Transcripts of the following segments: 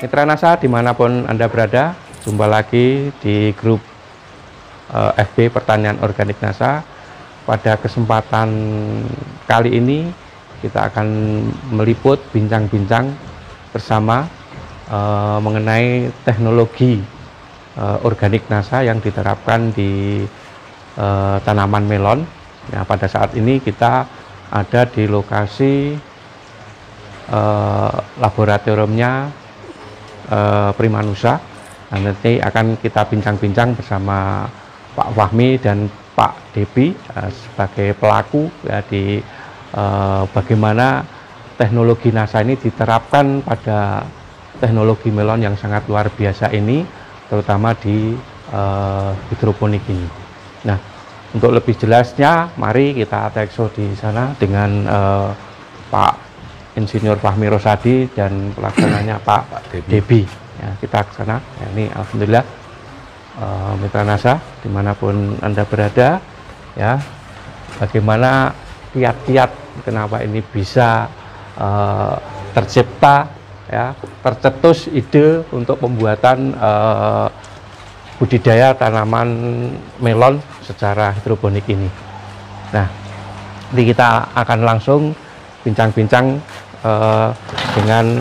Mitra NASA dimanapun Anda berada, jumpa lagi di grup FB Pertanian Organik NASA. Pada kesempatan kali ini kita akan meliput bincang-bincang bersama mengenai teknologi organik NASA yang diterapkan di tanaman melon. Nah, pada saat ini kita ada di lokasi laboratoriumnya Primanusa. Nah, nanti akan kita bincang-bincang bersama Pak Fahmi dan Pak Debi sebagai pelaku ya, di bagaimana teknologi NASA ini diterapkan pada teknologi melon yang sangat luar biasa ini, terutama di hidroponik ini. Nah, untuk lebih jelasnya, mari kita tekso di sana dengan Pak Insinyur Fahmi Rosadi dan pelaksananya Pak Debi. Ya, kita ke sana. Ya, ini alhamdulillah Mitra NASA dimanapun Anda berada, ya, bagaimana kiat-kiat kenapa ini bisa tercipta, ya, tercetus ide untuk pembuatan budidaya tanaman melon secara hidroponik ini. Nah, nanti kita akan langsung bincang-bincang dengan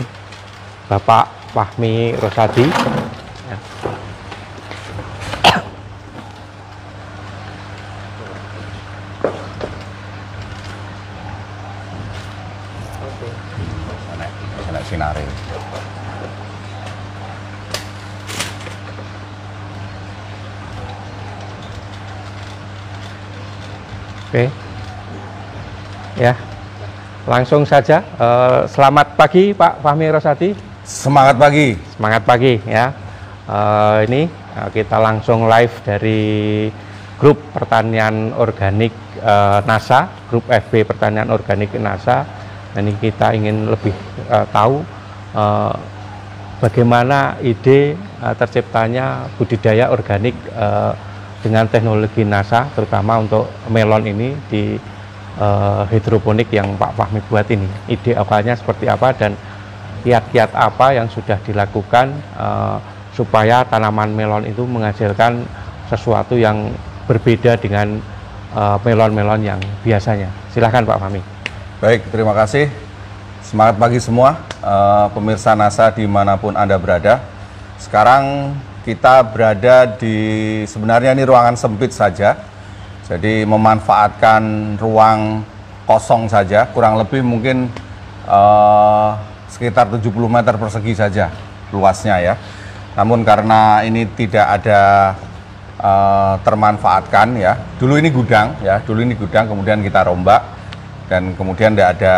Bapak Fahmi Rosadi. Ya. Sinare. Oke, ya, langsung saja. Selamat pagi Pak Fahmi Rosadi. Semangat pagi. Semangat pagi ya. Ini kita langsung live dari grup pertanian organik NASA, grup FB Pertanian Organik NASA. Ini kita ingin lebih tahu bagaimana ide terciptanya budidaya organik dengan teknologi NASA, terutama untuk melon ini di hidroponik yang Pak Fahmi buat ini. Ide awalnya seperti apa dan kiat-kiat apa yang sudah dilakukan supaya tanaman melon itu menghasilkan sesuatu yang berbeda dengan melon-melon yang biasanya. Silahkan Pak Fahmi. Baik, terima kasih. Semangat pagi semua, pemirsa NASA dimanapun Anda berada. Sekarang kita berada di, sebenarnya ini ruangan sempit saja. Jadi memanfaatkan ruang kosong saja, kurang lebih mungkin sekitar 70 meter persegi saja luasnya ya. Namun karena ini tidak ada termanfaatkan ya. Dulu ini gudang ya, kemudian kita rombak dan kemudian tidak ada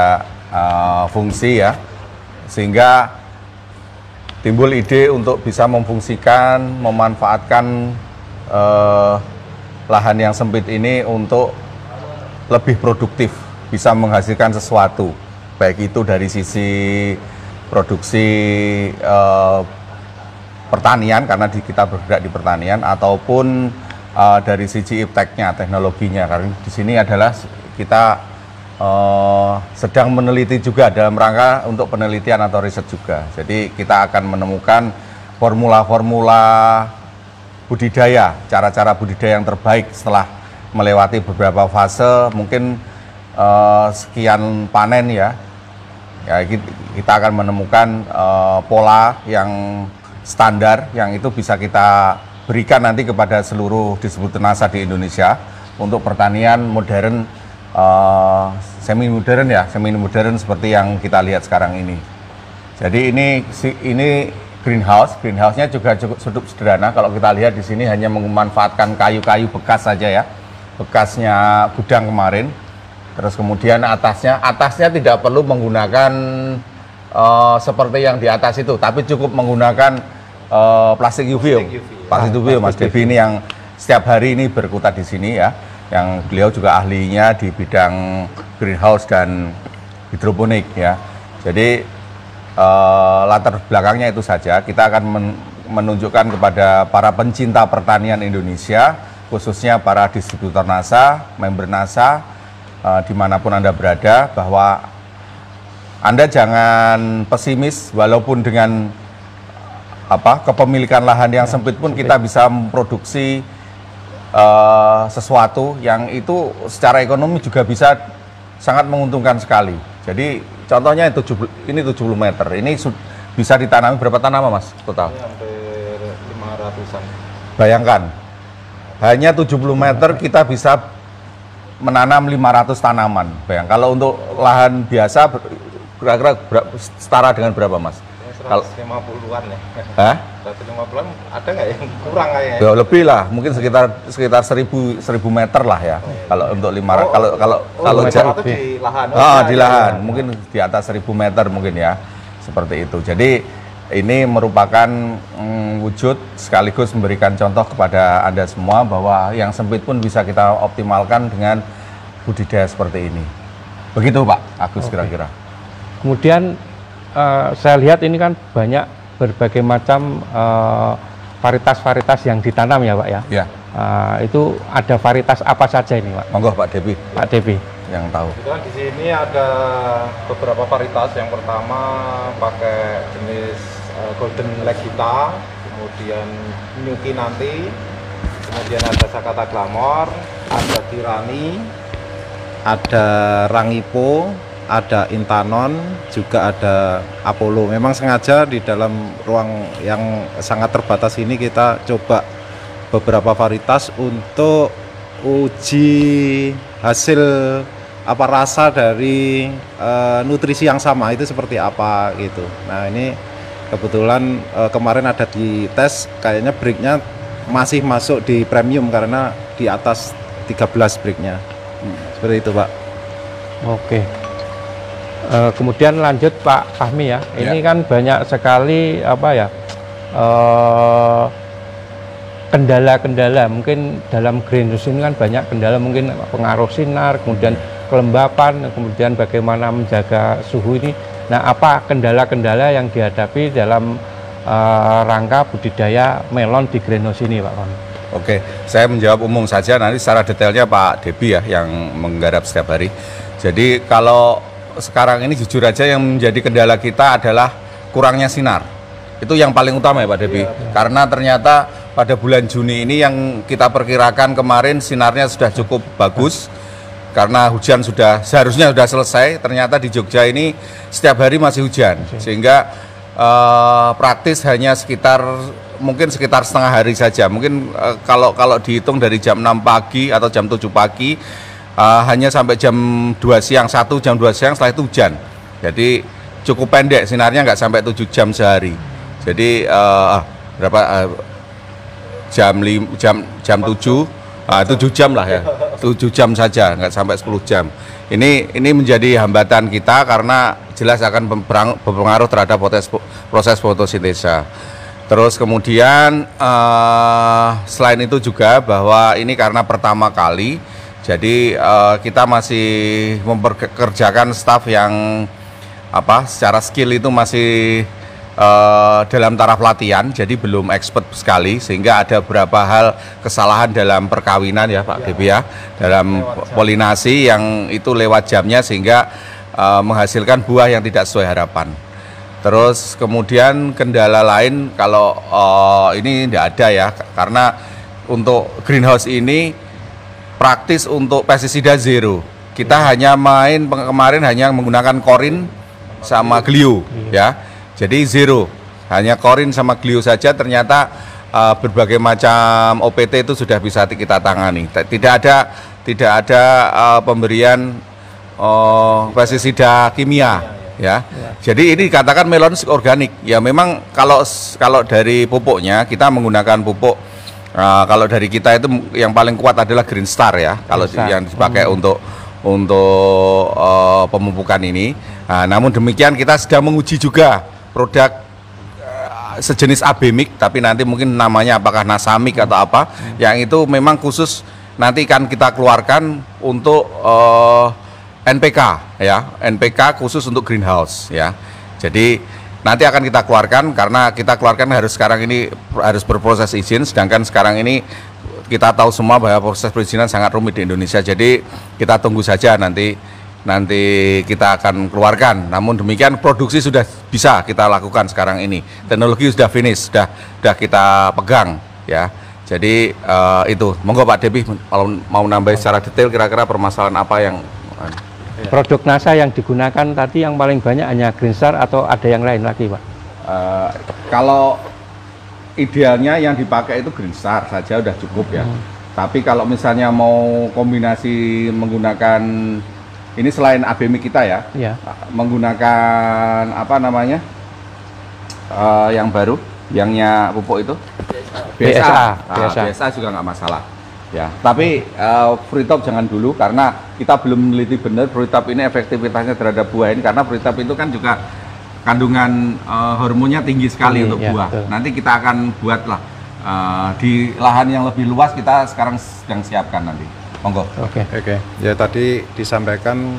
fungsi ya. Sehingga timbul ide untuk bisa memfungsikan, memanfaatkan lahan yang sempit ini untuk lebih produktif, bisa menghasilkan sesuatu, baik itu dari sisi produksi pertanian karena kita bergerak di pertanian, ataupun dari sisi ipteknya, teknologinya. Karena di sini adalah kita sedang meneliti juga dalam rangka untuk penelitian atau riset juga. Jadi kita akan menemukan formula-formula budidaya, cara-cara budidaya yang terbaik setelah melewati beberapa fase, mungkin sekian panen ya. Ya, kita akan menemukan pola yang standar yang itu bisa kita berikan nanti kepada seluruh distributor NASA di Indonesia untuk pertanian modern, semi modern seperti yang kita lihat sekarang ini. Jadi ini greenhouse-nya juga cukup sederhana. Kalau kita lihat di sini hanya memanfaatkan kayu-kayu bekas saja ya, bekasnya gudang kemarin. Terus kemudian atasnya tidak perlu menggunakan seperti yang di atas itu, tapi cukup menggunakan plastik UV. Plastik UV Mas Devi ini yang setiap hari ini berkutat di sini ya, yang beliau juga ahlinya di bidang greenhouse dan hidroponik ya. Jadi latar belakangnya itu saja. Kita akan menunjukkan kepada para pencinta pertanian Indonesia, khususnya para distributor NASA, member NASA, dimanapun Anda berada, bahwa Anda jangan pesimis walaupun dengan kepemilikan lahan yang sempit pun kita bisa memproduksi sesuatu yang itu secara ekonomi juga bisa sangat menguntungkan sekali. Jadi contohnya ini 70 meter, ini bisa ditanami berapa tanaman Mas total? Ini hampir 500-an. Bayangkan, hanya 70 meter kita bisa menanam 500 tanaman. Bayang, kalau untuk lahan biasa kira-kira setara dengan berapa Mas? 150-an ya. Hah? 150-an ada nggak yang kurang kayaknya? Ya, lebih lah, mungkin sekitar 1000 meter lah ya. Kalau untuk 500 kalau itu di lahan. Di lahan, mungkin di atas 1000 meter mungkin ya. Seperti itu. Jadi ini merupakan wujud sekaligus memberikan contoh kepada Anda semua bahwa yang sempit pun bisa kita optimalkan dengan budidaya seperti ini. Begitu Pak Agus kira-kira. Kemudian saya lihat ini kan banyak berbagai macam varietas-varietas yang ditanam ya Pak ya. Ya. Itu ada varietas apa saja ini Pak? Monggo Pak Debi. Pak Debi Yang tahu. Kebetulan di sini ada beberapa varietas. Yang pertama pakai jenis Golden Legita, kemudian Nyuki nanti, kemudian ada Sakata Glamour, ada Tirani, ada Rangipo, ada Intanon, juga ada Apollo. Memang sengaja di dalam ruang yang sangat terbatas ini kita coba beberapa varietas untuk uji hasil rasa dari nutrisi yang sama itu seperti apa gitu. Nah ini kebetulan kemarin ada di tes, kayaknya breaknya masih masuk di premium karena di atas 13 breaknya. Seperti itu Pak. Oke. Kemudian lanjut Pak Fahmi ya. Ini kan banyak sekali kendala-kendala. Mungkin dalam greenhouse ini kan banyak kendala, mungkin pengaruh sinar, kemudian kelembapan, kemudian bagaimana menjaga suhu ini. Nah, apa kendala-kendala yang dihadapi dalam rangka budidaya melon di greenhouse ini Pak Fahmi? Oke, saya menjawab umum saja, nanti secara detailnya Pak Debi ya yang menggarap setiap hari. Jadi kalau sekarang ini jujur aja yang menjadi kendala kita adalah kurangnya sinar. Itu yang paling utama ya Pak Debi. Karena ternyata pada bulan Juni ini yang kita perkirakan kemarin sinarnya sudah cukup bagus. Karena hujan seharusnya sudah selesai, ternyata di Jogja ini setiap hari masih hujan. Sehingga praktis hanya mungkin sekitar setengah hari saja. Mungkin kalau dihitung dari jam 6 pagi atau jam 7 pagi hanya sampai jam 2 siang, jam 2 siang setelah itu hujan. Jadi cukup pendek, sinarnya nggak sampai 7 jam sehari. Jadi jam 7 jam lah ya, 7 jam saja, nggak sampai 10 jam. Ini menjadi hambatan kita karena jelas akan berpengaruh terhadap proses fotosintesa. Terus kemudian selain itu juga bahwa ini karena pertama kali, jadi kita masih mempekerjakan staf yang secara skill itu masih dalam taraf latihan, jadi belum expert sekali, sehingga ada beberapa hal kesalahan dalam perkawinan ya Pak Debi ya, dalam polinasi yang itu lewat jamnya sehingga menghasilkan buah yang tidak sesuai harapan. Terus kemudian kendala lain kalau ini tidak ada ya, karena untuk greenhouse ini praktis untuk pestisida zero. Kita hanya kemarin hanya menggunakan korin sama glio ya. Jadi zero, hanya korin sama glio saja, ternyata berbagai macam OPT itu sudah bisa kita tangani. Tidak ada pemberian pestisida kimia ya. Jadi ini dikatakan melon organik. Ya memang kalau dari pupuknya kita menggunakan pupuk kalau dari kita itu yang paling kuat adalah Green Star ya. Kalau yang dipakai untuk pemupukan ini. Nah, namun demikian kita sedang menguji juga produk sejenis Abemik, tapi nanti mungkin namanya apakah Nasamik atau apa, yang itu memang khusus nanti akan kita keluarkan untuk NPK ya, NPK khusus untuk greenhouse ya. Jadi nanti akan kita keluarkan, karena kita keluarkan sekarang ini harus berproses izin, sedangkan sekarang ini kita tahu semua bahwa proses perizinan sangat rumit di Indonesia. Jadi kita tunggu saja nanti nanti kita akan keluarkan. Namun demikian produksi sudah bisa kita lakukan sekarang ini. Teknologi sudah finish, sudah kita pegang ya. Jadi itu, monggo Pak Debi kalau mau nambah secara detail kira-kira permasalahan apa yang produk NASA yang digunakan tadi yang paling banyak hanya Greenstar atau ada yang lain lagi, Pak? Kalau idealnya yang dipakai itu Greenstar saja udah cukup ya. Tapi kalau misalnya mau kombinasi menggunakan ini selain ABMI kita ya, menggunakan apa namanya yang baru, yangnya pupuk itu BSA juga nggak masalah ya. Tapi Freetop jangan dulu karena kita belum meneliti benar Freetop ini efektivitasnya terhadap buah ini, karena Freetop itu kan juga kandungan hormonnya tinggi sekali untuk buah. Betul. Nanti kita akan buatlah di lahan yang lebih luas, kita sekarang sedang siapkan nanti. Monggo. Oke. Ya tadi disampaikan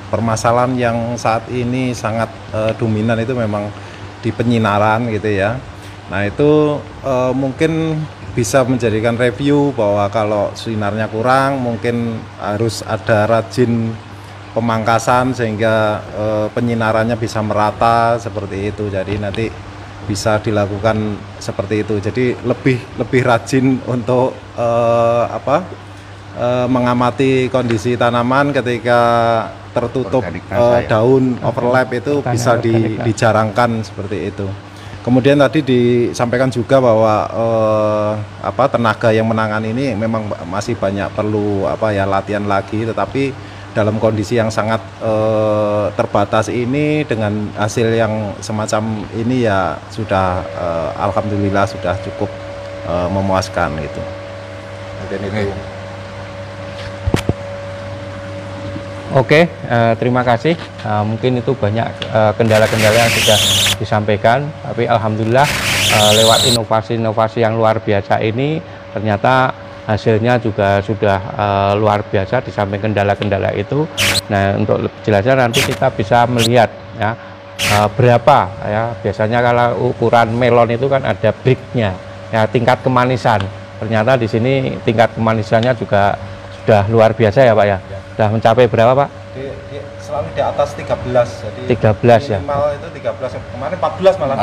permasalahan yang saat ini sangat dominan itu memang di penyinaran gitu ya. Nah itu mungkin bisa menjadikan review bahwa kalau sinarnya kurang mungkin harus ada rajin pemangkasan sehingga penyinarannya bisa merata seperti itu. Jadi nanti bisa dilakukan seperti itu. Jadi lebih rajin untuk mengamati kondisi tanaman ketika tertutup daun overlap itu bisa dijarangkan seperti itu. Kemudian tadi disampaikan juga bahwa tenaga yang menangani ini memang masih banyak perlu latihan lagi, tetapi dalam kondisi yang sangat terbatas ini dengan hasil yang semacam ini ya sudah alhamdulillah sudah cukup memuaskan gitu. Dan itu. Oke, terima kasih. Mungkin itu banyak kendala-kendala yang sudah disampaikan, tapi alhamdulillah lewat inovasi-inovasi yang luar biasa ini ternyata hasilnya juga sudah luar biasa di samping kendala-kendala itu. Nah, untuk lebih jelasnya nanti kita bisa melihat ya berapa ya, biasanya kalau ukuran melon itu kan ada bricknya ya, tingkat kemanisan. Ternyata di sini tingkat kemanisannya juga sudah luar biasa ya Pak ya. Sudah mencapai berapa Pak? Selalu di atas 13, jadi 13 ya. Minimal itu 13, kemarin 14 malah.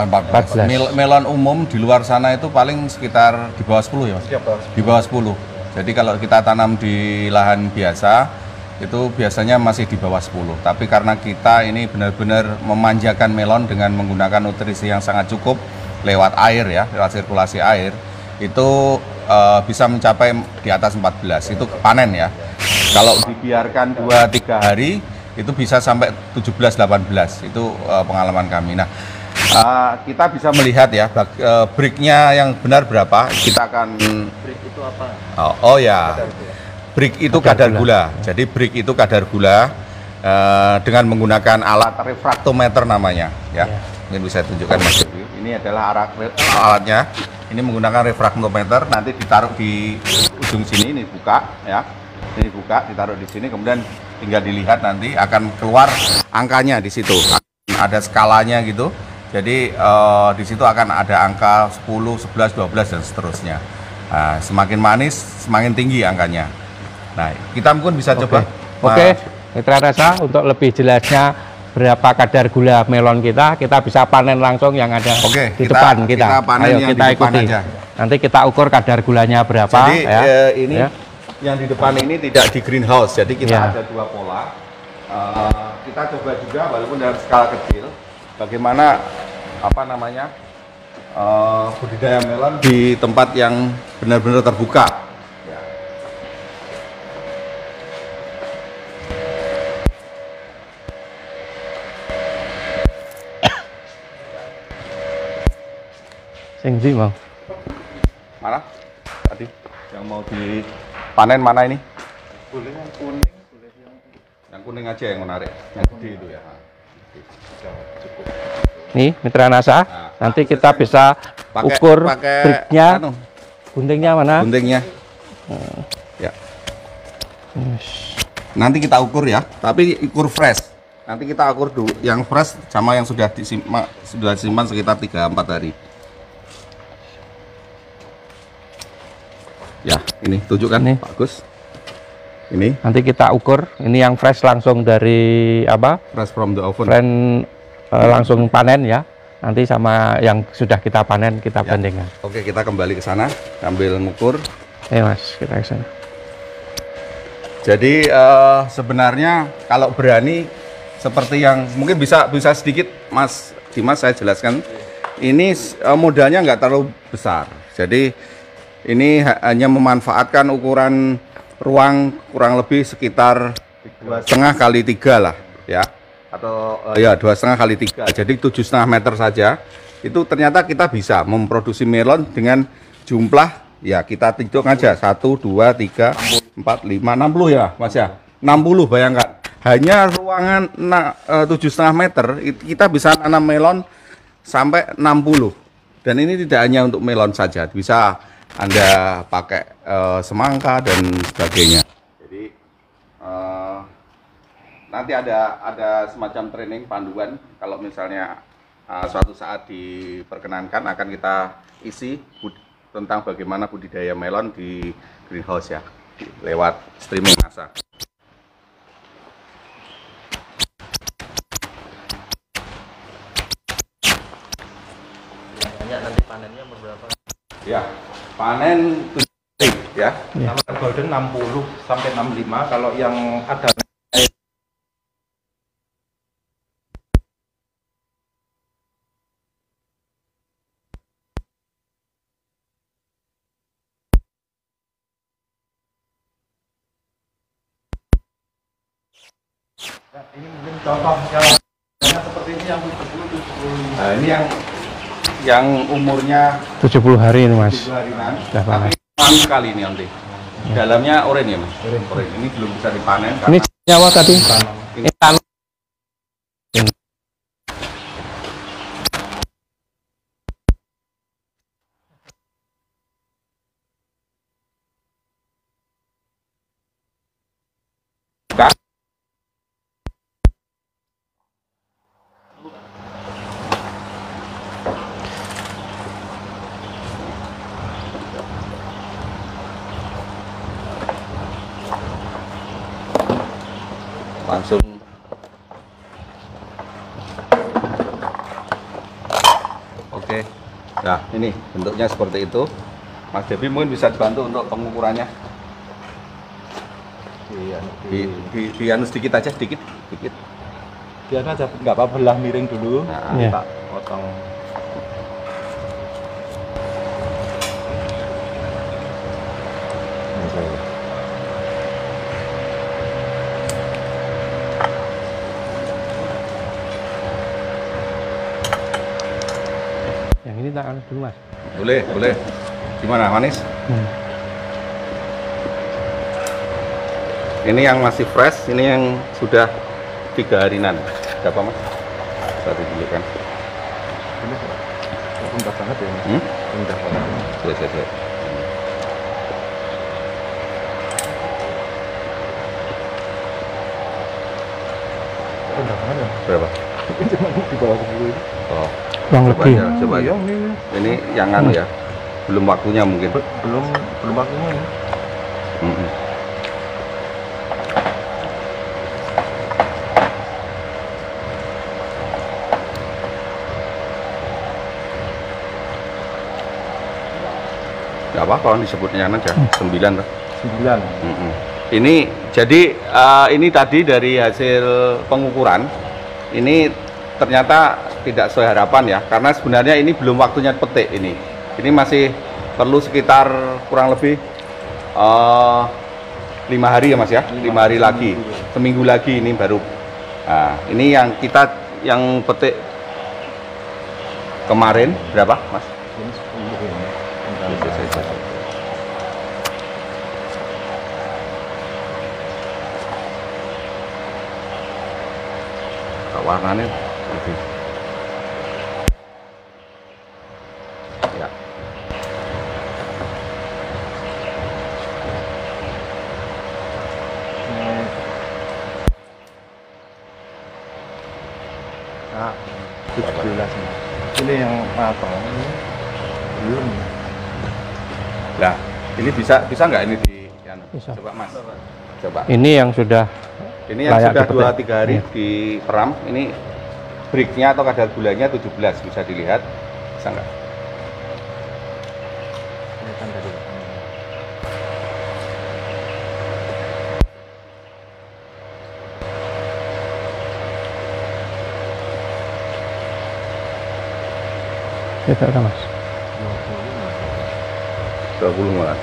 14. Melon umum di luar sana itu paling sekitar di bawah 10 ya Mas? Di bawah 10. Jadi kalau kita tanam di lahan biasa itu biasanya masih di bawah 10. Tapi karena kita ini benar-benar memanjakan melon dengan menggunakan nutrisi yang sangat cukup lewat air ya, lewat sirkulasi air, itu bisa mencapai di atas 14. Itu panen ya. Kalau dibiarkan 2-3 hari itu bisa sampai 17-18. Itu pengalaman kami. Nah, kita bisa melihat ya bricknya yang benar berapa. Kita akan Brick itu apa? Oh ya, brick itu kadar gula. Jadi brick itu kadar gula dengan menggunakan alat refraktometer namanya ya. Mungkin bisa tunjukkan Mas. Ini adalah alatnya. Ini menggunakan refraktometer, nanti ditaruh di ujung sini, ini buka ya. Ini buka, ditaruh di sini, kemudian tinggal dilihat nanti akan keluar angkanya di situ. Ada skalanya gitu. Jadi di situ akan ada angka 10, 11, 12 dan seterusnya. Nah, semakin manis, semakin tinggi angkanya. Nah, kita mungkin bisa coba. Oke, Mitra Rasa, untuk lebih jelasnya berapa kadar gula melon kita bisa panen langsung yang ada di depan kita. Ayo kita ikuti. Aja. Nanti kita ukur kadar gulanya berapa. Jadi ini yang di depan ini tidak di greenhouse, jadi kita ada dua pola. Kita coba juga walaupun dalam skala kecil, bagaimana budidaya melon di tempat yang benar-benar terbuka. Sengji Bang. Mana? Tadi yang mau dipanen mana ini? Boleh yang kuning, boleh yang kuning aja yang menarik, yang gede itu ya. Cukup. Nih Mitra Nasa, nanti kita bisa ukur bricknya, guntingnya mana? Guntingnya. Ya. Nanti kita ukur ya, tapi ukur fresh. Nanti kita ukur dulu yang fresh sama yang sudah disimpan sekitar 3-4 hari. Ya, ini tunjukkan nih, Pak Gus. Ini Nanti kita ukur. Ini yang fresh langsung dari apa? fresh from the oven. Langsung panen ya. Nanti sama yang sudah kita panen kita bandingkan. Oke, kita kembali ke sana sambil ngukur. Mas, kita ke sana. Jadi sebenarnya kalau berani seperti yang mungkin bisa sedikit Mas Dimas saya jelaskan. Ini modalnya nggak terlalu besar. Jadi ini hanya memanfaatkan ukuran ruang kurang lebih sekitar 2,5 kali 3 lah ya, atau ya 2,5 kali 3, jadi 7,5 meter saja. Itu ternyata kita bisa memproduksi melon dengan jumlah, ya kita hitung aja 1, 2, 3, 4, 5, 60 ya Mas ya, 60. Bayangkan hanya ruangan 7,5 meter kita bisa nanam melon sampai 60. Dan ini tidak hanya untuk melon saja, bisa Anda pakai semangka dan sebagainya. Jadi nanti ada semacam training panduan kalau misalnya suatu saat diperkenankan akan kita isi tentang bagaimana budidaya melon di greenhouse ya, lewat streaming NASA. Nanti panennya berapa? Ya, panen 7 ya. Kalau golden 60 sampai 65, kalau yang ada ini mungkin contoh yang seperti ini yang 70. Nah, ini yang umurnya 70 hari ini Mas. 7 harian. Sudah panen. Panen sekali ini nanti. Dalamnya oranye ya Mas. Oranye. Ini belum bisa dipanen Ini karena nyawa tadi. Ini tanam. langsung oke. Nah, ini bentuknya seperti itu. Mas Devi mungkin bisa dibantu untuk pengukurannya. Iya, Di anu sedikit aja, sedikit. dia aja nggak apa-apa, belah miring dulu. Nah, Iya. Kita potong. Yang ini tak anu dulu Mas. boleh. Gimana, manis? Ini yang masih fresh, ini yang sudah 3 harian. Berapa Mas? Bisa ditunjukkan. Ini rendah banget ya, Mas. Rendah banget. Siap. Rendah banget ya. Berapa? Cuma di bawah 10 ini. Oh, Kurang lebih. coba aja. Iya, ini Ini yang anu ya, belum waktunya mungkin. belum waktunya ini. Mm-mm. Gak apa-apa, disebutnya aja 9 lah. 9. Mm-mm. Ini jadi ini tadi dari hasil pengukuran ini ternyata tidak sesuai harapan ya, karena sebenarnya ini belum waktunya petik ini. Ini masih perlu sekitar kurang lebih 5 hari ya Mas ya, 5 hari lagi, seminggu lagi ini baru. Nah, ini yang kita yang petik kemarin berapa Mas? Ini 10 ini. Warnanya lebih ya. Nah, 17 ini. Ini yang matang ini belum. Nah, ini bisa nggak ini di Bisa. coba Mas. Coba. Ini yang sudah Ini yang layak sudah dipetik. 2-3 hari Iya. di peram. Ini breaknya atau kadar gulanya 17, bisa dilihat. Bisa nggak? Ya, tak Mas. 20 malah.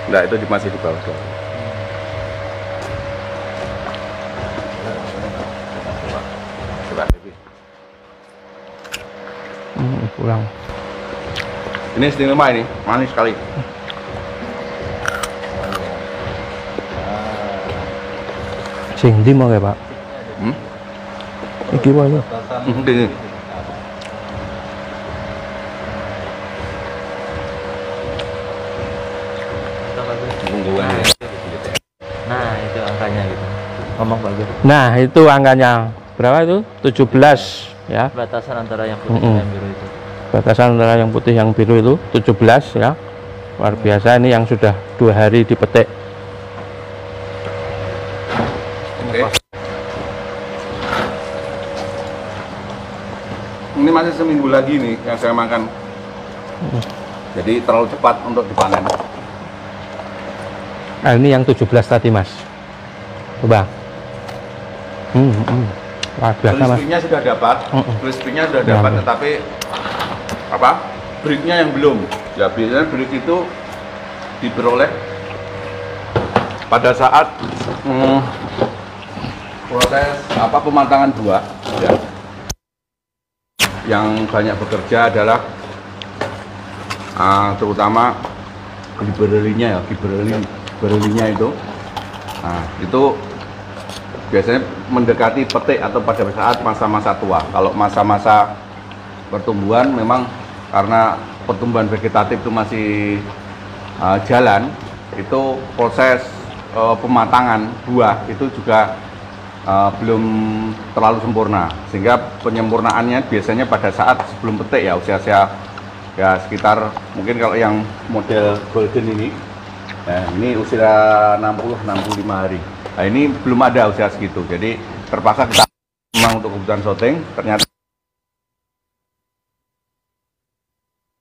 Enggak, itu masih di bawah 20. Coba, Devi. Pulang. Ini istimewa ini, manis sekali. Sing ndi mau ya, Pak? Hmm? Iki wae. Ini. Nah, itu angkanya gitu. Ngomong bagus. Nah, itu angkanya. Berapa itu? 17 ya. Batasan antara yang putih Mm-mm. dan biru itu. Batasan antara yang putih yang biru itu 17 ya. Luar biasa, ini yang sudah 2 hari dipetik. Oke. Ini masih seminggu lagi nih yang saya makan. Jadi terlalu cepat untuk dipanen. Nah, ini yang 17 tadi, Mas. Coba. Luar biasa, Mas. Crispy-nya sudah dapat, crispy-nya sudah dapat, tetapi apa? Break-nya yang belum. Ya biasanya break itu diperoleh pada saat proses apa pematangan buah. Ya. Yang banyak bekerja adalah terutama giberelinya ya, giberelinya itu. Nah, itu biasanya mendekati petik atau pada saat masa-masa tua. Kalau masa-masa pertumbuhan memang karena pertumbuhan vegetatif itu masih jalan, itu proses pematangan buah itu juga belum terlalu sempurna, sehingga penyempurnaannya biasanya pada saat sebelum petik ya, usia-usia ya sekitar mungkin kalau yang model golden ini, nah ini usia 60-65 hari. Nah ini belum ada usia segitu, jadi terpaksa kita memang untuk kebutuhan syuting ternyata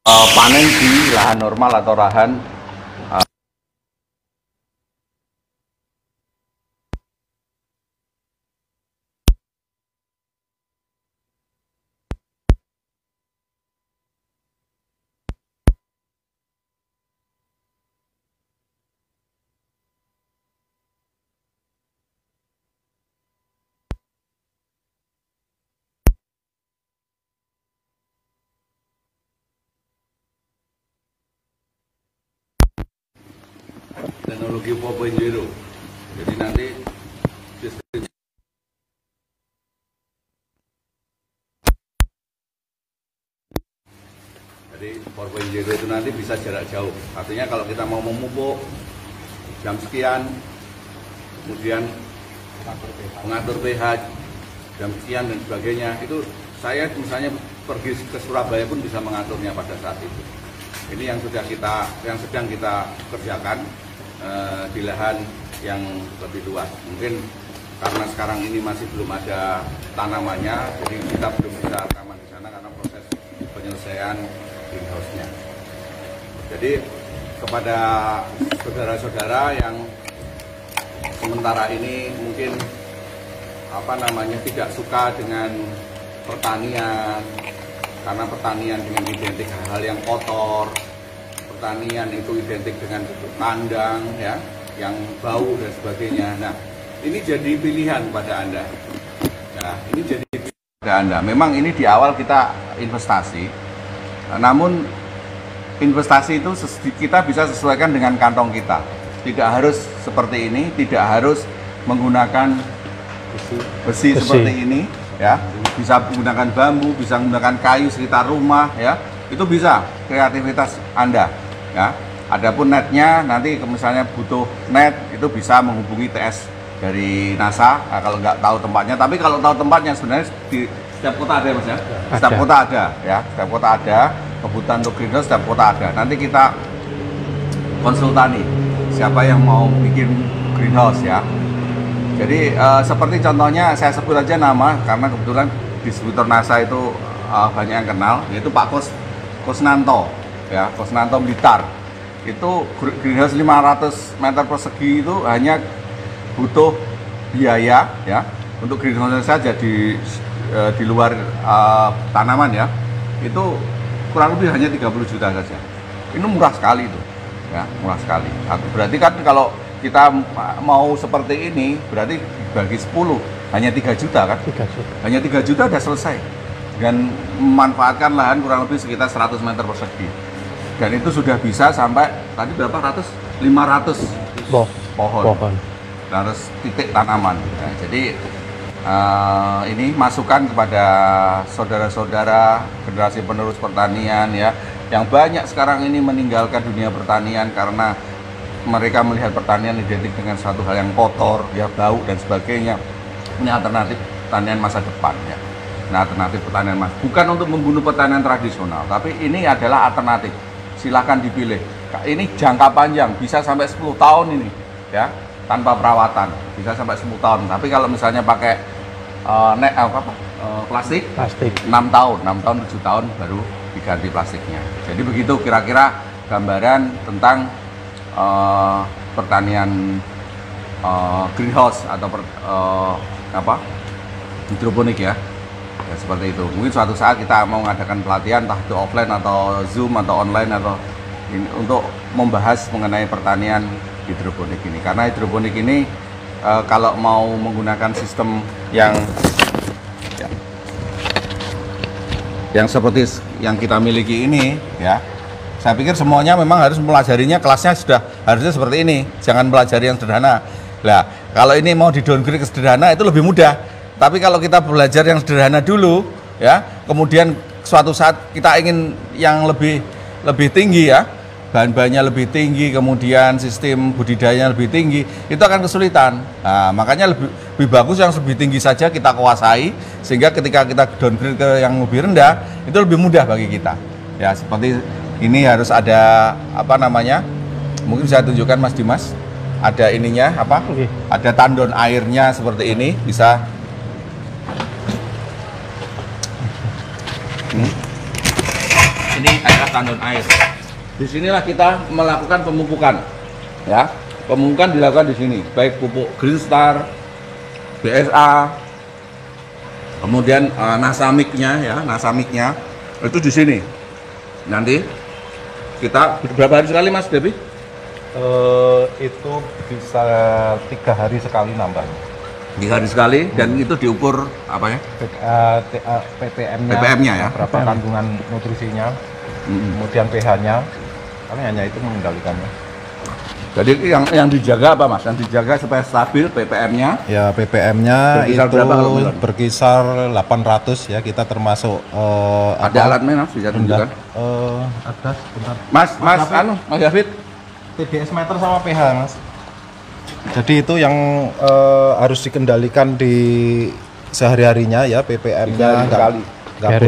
panen di lahan normal atau lahan teknologi 4.0. Jadi nanti jadi 4.0 itu nanti bisa jarak jauh. Artinya kalau kita mau memupuk jam sekian, kemudian mengatur pH jam sekian dan sebagainya, itu saya misalnya pergi ke Surabaya pun bisa mengaturnya pada saat itu. Ini yang sedang kita kerjakan di lahan yang lebih luas. Mungkin karena sekarang ini masih belum ada tanamannya, jadi kita belum bisa rekaman di sana karena proses penyelesaian greenhouse-nya. Jadi kepada saudara-saudara yang sementara ini mungkin tidak suka dengan pertanian, karena pertanian dengan identik hal-hal yang kotor, pertanian itu identik dengan kandang ya, yang bau dan sebagainya. Nah, ini jadi pilihan pada Anda. Nah, ini jadi pilihan pada Anda. Memang ini di awal kita investasi, namun investasi itu kita bisa sesuaikan dengan kantong kita. Tidak harus seperti ini, tidak harus menggunakan besi seperti ini ya, bisa menggunakan bambu, bisa menggunakan kayu sekitar rumah ya, itu bisa kreativitas Anda ya. Adapun netnya nanti misalnya butuh net, itu bisa menghubungi TS dari NASA. Nah, kalau nggak tahu tempatnya, tapi kalau tahu tempatnya sebenarnya di setiap kota ada Mas ya, setiap kota ada ya, setiap kota ada kebutuhan untuk greenhouse, setiap kota ada. Nanti kita konsultani siapa yang mau bikin greenhouse ya. Jadi seperti contohnya saya sebut aja nama karena kebetulan distributor NASA itu banyak yang kenal, yaitu Pak Kusnanto ya, Kusnanto Blitar. Itu greenhouse 500 meter persegi itu hanya butuh biaya ya untuk greenhouse saja di luar tanaman ya, itu kurang lebih hanya 30 juta saja. Ini murah sekali itu ya, murah sekali. Berarti kan kalau kita mau seperti ini berarti bagi 10 hanya 3 juta kan? 3 juta. Hanya 3 juta udah selesai. Dan memanfaatkan lahan kurang lebih sekitar 100 meter persegi. Dan itu sudah bisa sampai tadi berapa ratus? 500 pohon. 500 titik tanaman. Nah, jadi ini masukan kepada saudara-saudara generasi penerus pertanian ya, yang banyak sekarang ini meninggalkan dunia pertanian karena mereka melihat pertanian identik dengan suatu hal yang kotor, ya bau dan sebagainya. Ini alternatif pertanian masa depan ya. Nah, alternatif pertanian bukan untuk membunuh pertanian tradisional, tapi ini adalah alternatif. Silahkan dipilih. Ini jangka panjang, bisa sampai 10 tahun ini ya, tanpa perawatan, bisa sampai 10 tahun. Tapi kalau misalnya pakai plastik 6 tahun, 7 tahun baru diganti plastiknya. Jadi begitu kira-kira gambaran tentang pertanian greenhouse atau hidroponik ya. Ya seperti itu. Mungkin suatu saat kita mau mengadakan pelatihan entah itu offline atau Zoom atau online atau untuk membahas mengenai pertanian hidroponik ini. Karena hidroponik ini kalau mau menggunakan sistem yang seperti yang kita miliki ini ya, saya pikir semuanya memang harus mempelajarinya, kelasnya sudah harusnya seperti ini, jangan pelajari yang sederhana. Nah, kalau ini mau di downgrade ke sederhana itu lebih mudah. Tapi kalau kita belajar yang sederhana dulu ya, kemudian suatu saat kita ingin yang lebih tinggi ya, bahan-bahannya lebih tinggi, kemudian sistem budidayanya lebih tinggi, itu akan kesulitan. Nah, makanya lebih bagus yang lebih tinggi saja kita kuasai, sehingga ketika kita downgrade ke yang lebih rendah, itu lebih mudah bagi kita. Ya, seperti ini harus ada mungkin saya tunjukkan Mas Dimas, ada ininya ada tandon airnya seperti ini, bisa. Ini adalah tandon air. Disinilah kita melakukan pemupukan, ya. Pemupukan dilakukan di sini, baik pupuk Green Star, BSA, kemudian nasamiknya itu di sini. Nanti kita berapa hari sekali Mas Debi? Itu bisa 3 hari sekali nambahnya. 3 hari sekali dan itu diukur apanya? PPM-nya ya. Berapa kandungan nutrisinya, kemudian pH-nya. Kami hanya itu mengendalikannya. Jadi yang dijaga apa Mas? Yang dijaga supaya stabil PPM-nya? Ya, PPM-nya berkisar itu berapa berkisar 800 ya, kita termasuk ada alatnya Mas, bisa tunjukkan? Ada, sebentar. Mas David? TDS meter sama pH Mas. Jadi itu yang harus dikendalikan di sehari-harinya ya, PPM-nya nggak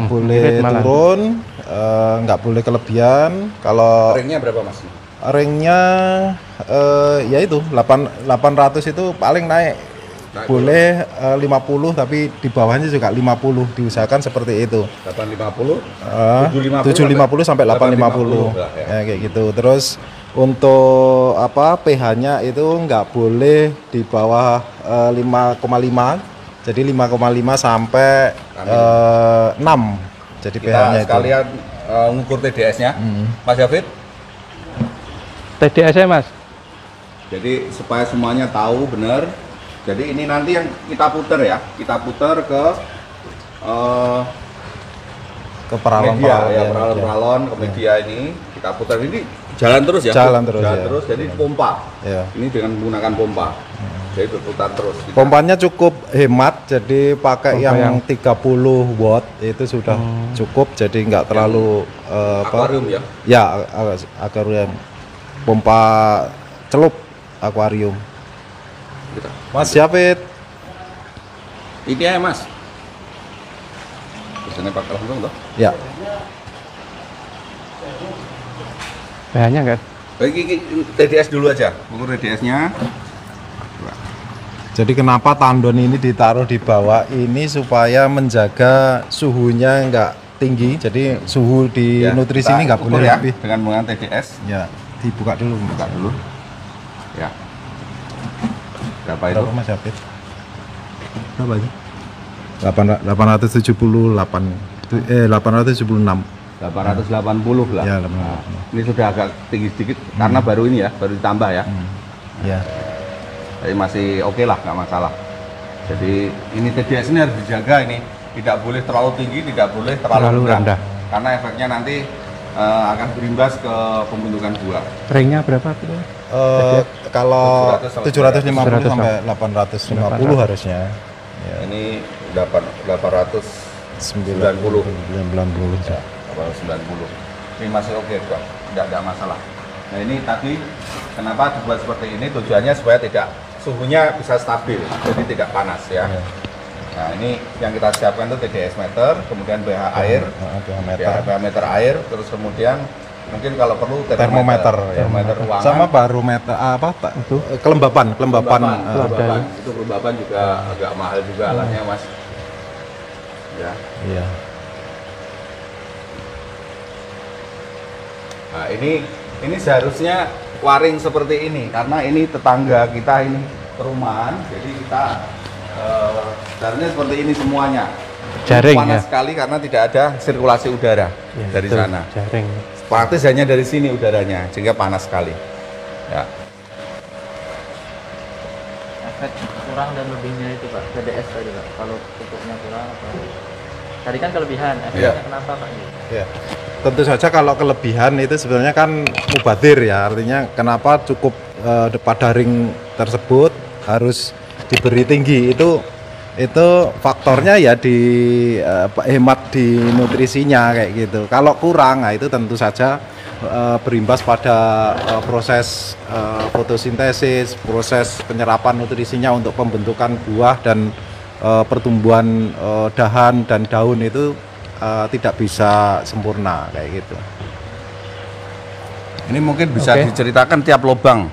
boleh turun, nggak boleh kelebihan. Kalau ringnya berapa Mas? Ringnya ya itu 800 itu paling naik boleh 50, tapi di bawahnya juga 50, diusahakan seperti itu. 850, 750 sampai 850 ya, kayak gitu. Terus untuk pH-nya itu nggak boleh di bawah 5,5, jadi 5,5 sampai 6, jadi pH-nya itu. Sekalian ngukur TDS-nya, Mas David. TDS-nya Mas. Jadi supaya semuanya tahu benar. Jadi ini nanti yang kita puter ya, kita puter ke peralon ke media ini, kita putar ini jalan terus ya. Jalan terus. Jadi pompa. Ya. Ini dengan menggunakan pompa. Jadi berputar terus. Pompanya cukup hemat, jadi pakai yang 30 watt itu sudah cukup, jadi nggak terlalu akuarium ya. Ya, akuarium. Pompa celup akuarium. Mas David. Ini ya Mas. Biasanya pakai langsung toh? Ya. pH-nya enggak? Baik, TDS dulu aja, ukur TDS-nya. Jadi kenapa tandon ini ditaruh di bawah ini supaya menjaga suhunya nggak tinggi. Jadi suhu di nutrisi ini nggak boleh lebih. Dengan menggunakan TDS. Ya, dibuka dulu. Buka dulu. Ya. Berapa itu? Berapa Mas Hafid? Berapa ini? 878. 876. 880 lah. Ya, Nah, ini sudah agak tinggi sedikit karena baru ini ya, baru ditambah ya. Ya. Tapi masih oke lah, nggak masalah. Jadi ini TDS ini harus dijaga ini, tidak boleh terlalu tinggi, tidak boleh terlalu rendah. Karena efeknya nanti akan berimbas ke pembentukan buah. Ringnya berapa tuh? Kalau 750 sampai 850 harusnya. Ya. Ini 890. 90. Ya, 90. Ini masih oke, Bang. Tidak ada masalah. Nah, ini tadi kenapa dibuat seperti ini tujuannya supaya tidak suhunya bisa stabil, jadi tidak panas ya. Nah, ini yang kita siapkan itu TDS meter, kemudian pH air, pH meter air, terus kemudian mungkin kalau perlu termometer ruangan. Sama barometer apa Pak? Itu kelembapan. Itu kelembapan juga agak mahal juga alatnya, Mas. Ya. Iya. Nah, ini seharusnya waring seperti ini karena ini tetangga kita ini perumahan, jadi kita seharusnya seperti ini semuanya. Jaring panas ya? Sekali karena tidak ada sirkulasi udara dari betul, sana. Jaring. Praktis hanya dari sini udaranya, sehingga panas sekali. Ya. Efek kurang dan lebihnya itu Pak, TDS tadi Pak, kalau pupuknya kurang apa? Tadi kan kelebihan, efeknya kenapa Pak? Ya. Tentu saja kalau kelebihan itu sebenarnya kan mubadir ya, artinya kenapa cukup pada ring tersebut harus diberi tinggi itu faktornya ya di hemat di nutrisinya kayak gitu. Kalau kurang, nah itu tentu saja berimbas pada proses fotosintesis, proses penyerapan nutrisinya untuk pembentukan buah dan pertumbuhan dahan dan daun itu tidak bisa sempurna kayak gitu. Ini mungkin bisa diceritakan tiap lubang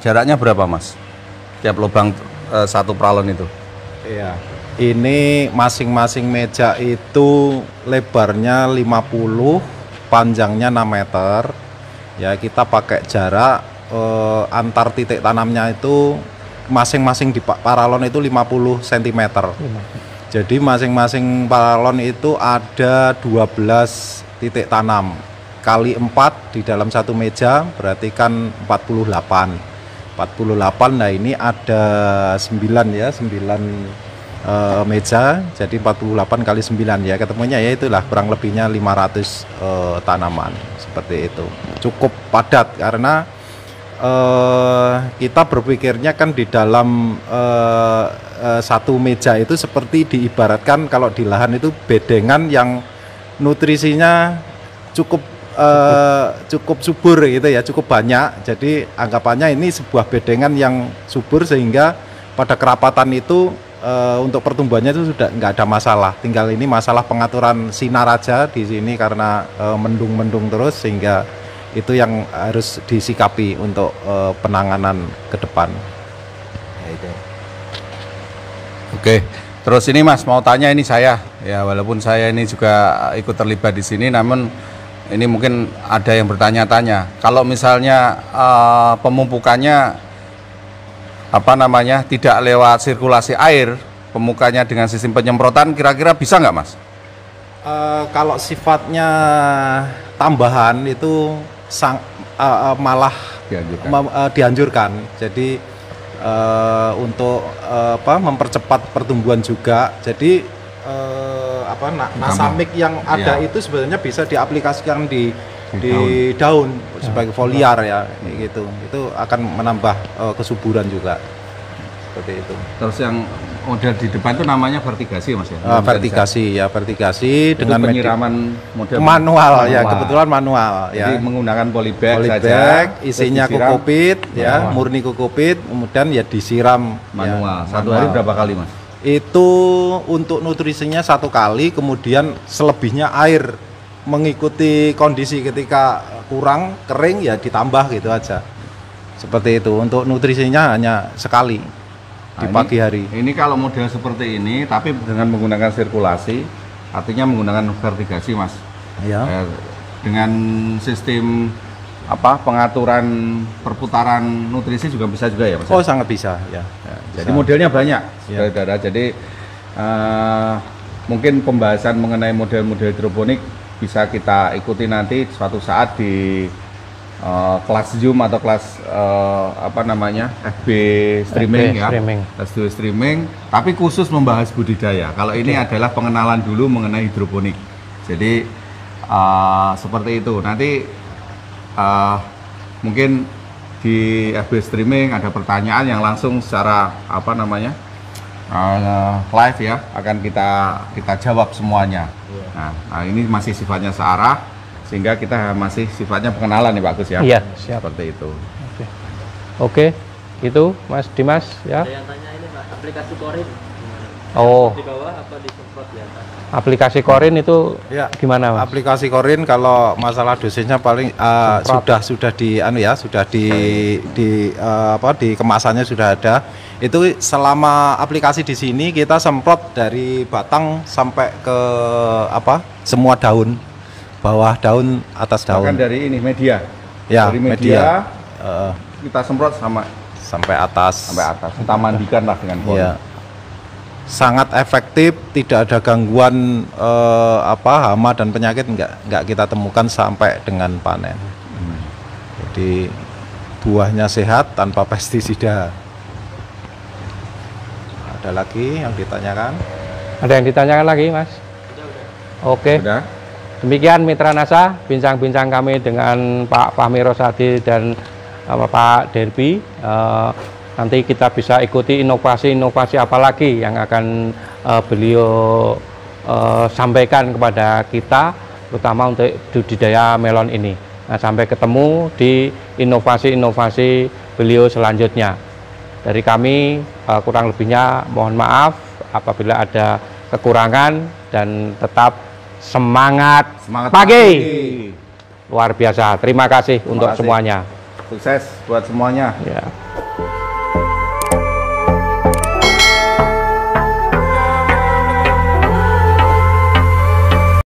jaraknya berapa Mas? Tiap lubang satu pralon itu. Iya. Ini masing-masing meja itu lebarnya 50, panjangnya 6 meter. Ya, kita pakai jarak antar titik tanamnya itu masing-masing di paralon itu 50 cm. Jadi masing-masing paralon itu ada 12 titik tanam. Kali 4 di dalam satu meja berarti kan 48. 48, nah ini ada 9 ya, 9 meja, jadi 48 kali 9 ya, ketemunya ya itulah kurang lebihnya 500 tanaman seperti itu. Cukup padat karena kita berpikirnya kan di dalam satu meja itu seperti diibaratkan kalau di lahan itu bedengan yang nutrisinya cukup subur gitu ya, cukup banyak. Jadi anggapannya ini sebuah bedengan yang subur sehingga pada kerapatan itu untuk pertumbuhannya itu sudah nggak ada masalah. Tinggal ini masalah pengaturan sinar aja di sini karena mendung-mendung terus sehingga itu yang harus disikapi untuk penanganan ke depan. Ya, itu. Oke, terus ini Mas mau tanya ini saya ya, walaupun saya ini juga ikut terlibat di sini, namun ini mungkin ada yang bertanya-tanya, kalau misalnya pemupukannya tidak lewat sirkulasi air, pemupukannya dengan sistem penyemprotan, kira-kira bisa nggak Mas? Kalau sifatnya tambahan itu malah dianjurkan. Jadi untuk mempercepat pertumbuhan juga. Jadi nasamik yang ada itu sebenarnya bisa diaplikasikan di daun sebagai foliar ya, gitu. Itu akan menambah kesuburan juga. Seperti itu. Terus yang model di depan itu namanya vertigasi Mas ya? Vertigasi dengan penyiraman model manual ya, kebetulan manual ya. Jadi menggunakan polybag saja, isinya kokopit ya, murni kokopit, kemudian ya disiram manual. Ya, satu hari berapa kali Mas? Itu untuk nutrisinya 1 kali, kemudian selebihnya air mengikuti kondisi ketika kurang kering ya ditambah gitu aja. Seperti itu. Untuk nutrisinya hanya sekali di pagi hari. Ini kalau model seperti ini tapi dengan menggunakan sirkulasi, artinya menggunakan vertigasi, Mas. Ya. Dengan sistem pengaturan perputaran nutrisi juga bisa juga ya, Mas? Oh, sangat bisa ya. Jadi modelnya banyak, Ya. saudara. Jadi mungkin pembahasan mengenai model-model hidroponik bisa kita ikuti nanti suatu saat di kelas Zoom atau kelas FB streaming ya. Kelas streaming, tapi khusus membahas budidaya. Kalau ini adalah pengenalan dulu mengenai hidroponik. Jadi seperti itu. Nanti mungkin di FB streaming ada pertanyaan yang langsung secara live ya, akan kita jawab semuanya. Nah, ini masih sifatnya searah, sehingga kita masih sifatnya pengenalan nih Pak Agus ya. Iya, siap. Seperti itu. Oke, itu Mas Dimas ya. Ada yang tanya ini Pak, aplikasi Korin. Oh, Di bawah apa disemprot di atas? aplikasi Korin itu Ya, gimana Mas? aplikasi Korin kalau masalah dosisnya paling sudah di kemasannya sudah ada. Itu selama aplikasi di sini kita semprot dari batang sampai ke semua daun, bawah daun, atas daun. Bahkan dari ini media. Ya, dari media, media. kita semprot Sampai atas. Kita mandikan lah dengan Korin. Ya. Sangat efektif, tidak ada gangguan hama dan penyakit nggak kita temukan sampai dengan panen. Jadi buahnya sehat tanpa pestisida. Ada lagi yang ditanyakan? Ada yang ditanyakan lagi Mas? Oke. Sudah? Demikian Mitra NASA, bincang-bincang kami dengan Pak Fahmi Rosadi dan Pak Derby. Nanti kita bisa ikuti inovasi-inovasi apa lagi yang akan beliau sampaikan kepada kita, terutama untuk budidaya melon ini. Nah, sampai ketemu di inovasi-inovasi beliau selanjutnya. Dari kami kurang lebihnya mohon maaf apabila ada kekurangan, dan tetap semangat pagi. Luar biasa. Terima kasih untuk semuanya. Sukses buat semuanya. Ya.